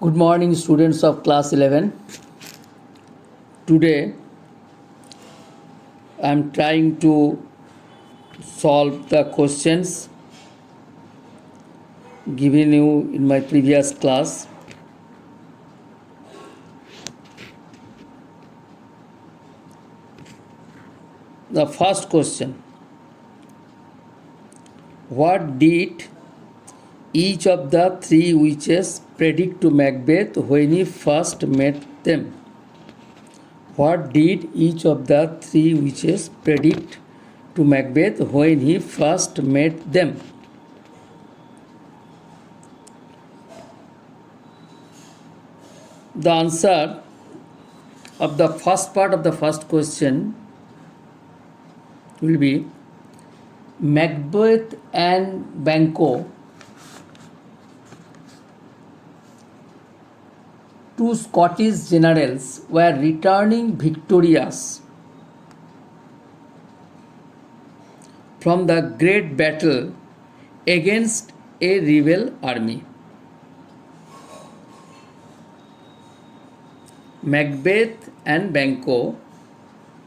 Good morning, students of class 11. Today I am trying to solve the questions given you in my previous class. The first question: what did each of the three witches predict to Macbeth when he first met them? What did each of the three witches predict to Macbeth when he first met them? The answer of the first part of the first question will be Macbeth and Banquo, two Scottish generals, were returning victorious from the great battle against a rebel army. Macbeth and Banquo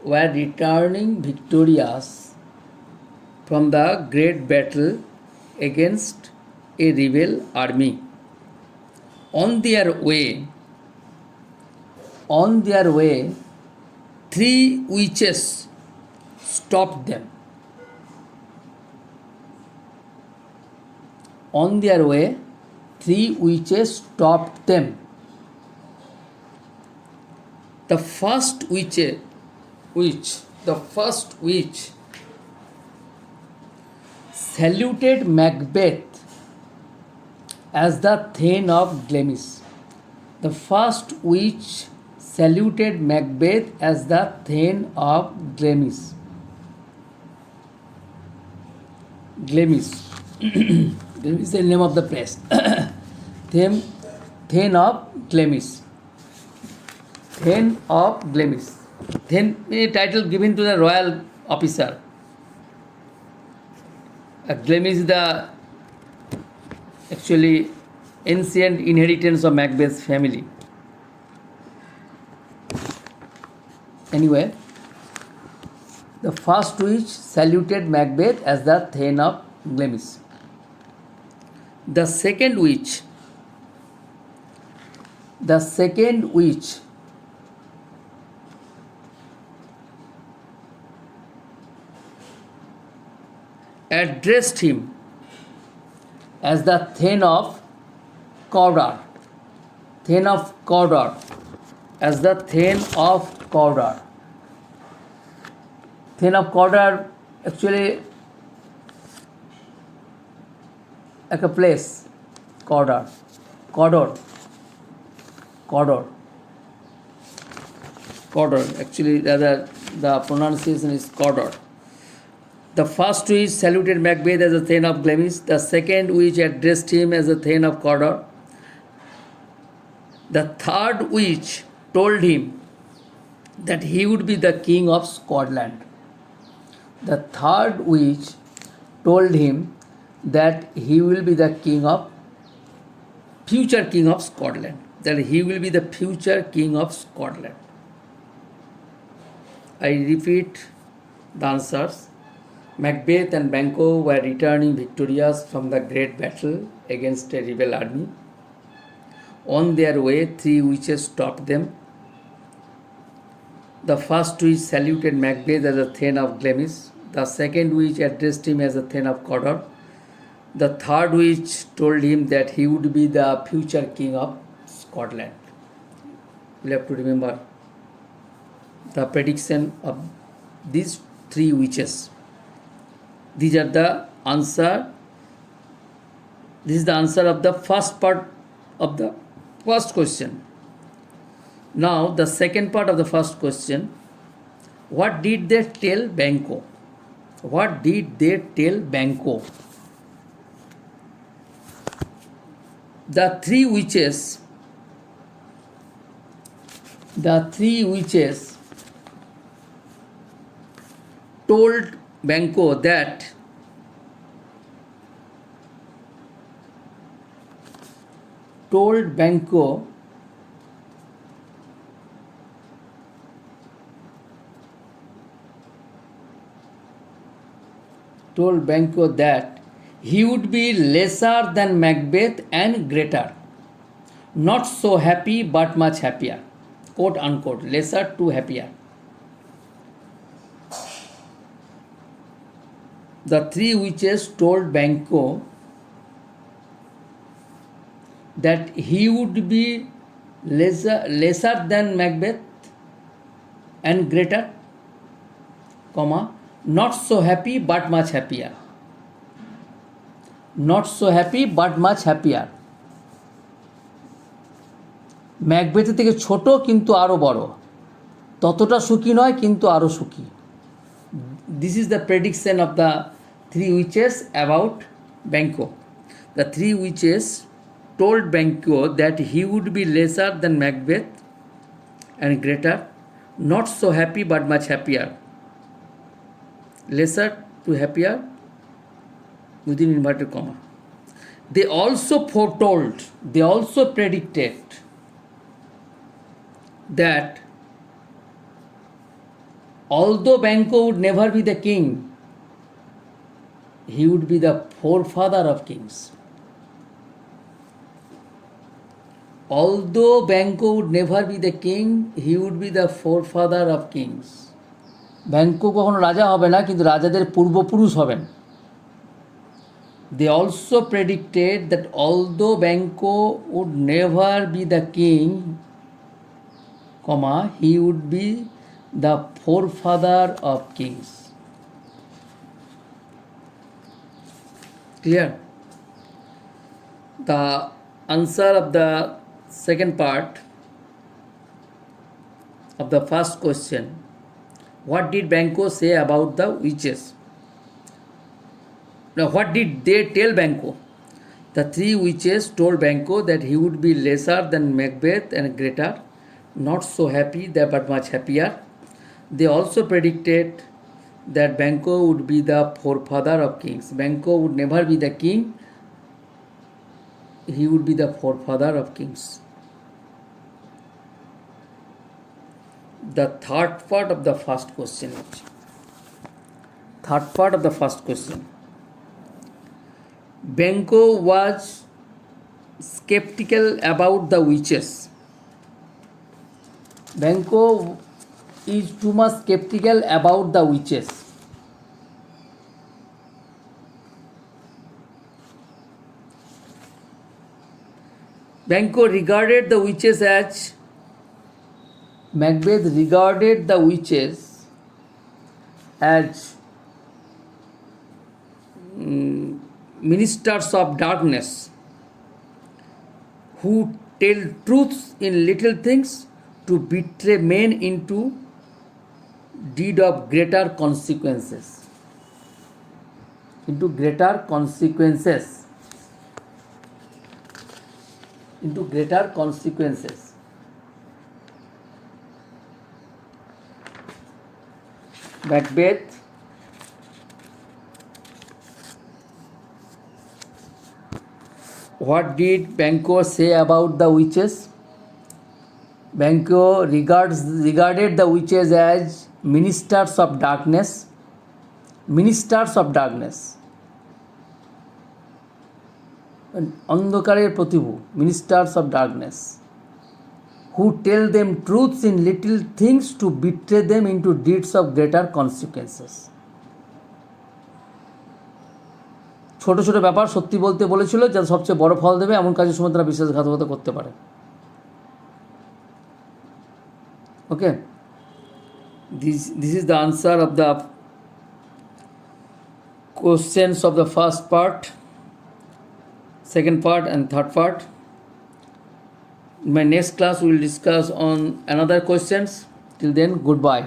were returning victorious from the great battle against a rebel army. On their way, three witches stopped them. On their way, three witches stopped them. The first witch saluted Macbeth as the Thane of Glamis. The first witch saluted Macbeth as the Thane of Glamis. Glamis. Glamis is the name of the place. Thane of Glamis. Thane of Glamis. Thane is a title given to the royal officer. Glamis is the actually ancient inheritance of Macbeth's family. Anyway, the first witch saluted Macbeth as the Thane of Glamis. The second witch addressed him as the Thane of Cawdor. As the Thane of Cawdor. Thane of Cawdor actually like a place. Cawdor. Actually, the pronunciation is Cawdor. The first witch saluted Macbeth as the Thane of Glamis. The second witch addressed him as the Thane of Cawdor. The third witch told him that he would be the king of Scotland. The third witch told him that he will be the future king of Scotland. That he will be the future king of Scotland. I repeat the answers. Macbeth and Banquo were returning victorious from the great battle against a rebel army. On their way, three witches stopped them. The first witch saluted Macbeth as the Thane of Glamis. The second witch addressed him as the Thane of Cawdor. The third witch told him that he would be the future king of Scotland. We have to remember the prediction of these three witches. These are the answer. This is the answer of the first part of the first question. Now the second part of the first question. What did they tell Banquo? What did they tell Banquo? The three witches told Banquo that told Banco that he would be lesser than Macbeth and greater, not so happy but much happier, quote unquote, lesser to happier. The three witches told Banco that he would be lesser than Macbeth and greater, comma, not so happy but much happier. Not so happy but much happier. ম্যাকবেথের থেকে ছোট কিন্তু আরও বড়, ততটা সুখী নয় কিন্তু আরও সুখী. This is the prediction of the three witches about Banco. The three witches told Banco that he would be lesser than Macbeth and greater, not so happy but much happier. Lesser to happier within inverted comma. They also foretold, they also predicted that although Banco would never be the king, he would be the forefather of kings. Although Banco would never be the king, he would be the forefather of kings. Banco কখনো রাজা হবে না, কিন্তু রাজাদের পূর্বপুরুষ হবেন. They also predicted that although Banco would never be the king, comma, he would be the forefather of kings. Clear? The answer of the second part of the first question, what did Banco say about the witches? Now, what did they tell Banco? The three witches told Banco that he would be lesser than Macbeth and greater, not so happy but much happier. They also predicted that Banco would be the forefather of kings. Banco would never be the king, he would be the forefather of kings. The third part of the first question. Third part of the first question. Banco was skeptical about the witches. Banco is too much skeptical about the witches. Banco regarded the witches as Macbeth regarded the witches as ministers of darkness who tell truths in little things to betray men into deed of greater consequences. Into greater consequences. Into greater consequences. Macbeth what did Banco say about the witches? Banco regarded the witches as ministers of darkness. Ministers of darkness. অন্ধকারের প্রতিভু, ministers of darkness, who tell them truths in little things to betray them into deeds of greater consequences. ছোট ছোট ব্যাপার সত্যি বলতে বলেছিল, যা সবচেয়ে বড় ফল দেবে এমন কাজের সময় তারা বিশ্বাসঘাতকতা করতে পারে. Okay, this is the answer of the questions of the first part, second part and third part. In my next class we will discuss on another questions. Till then, goodbye.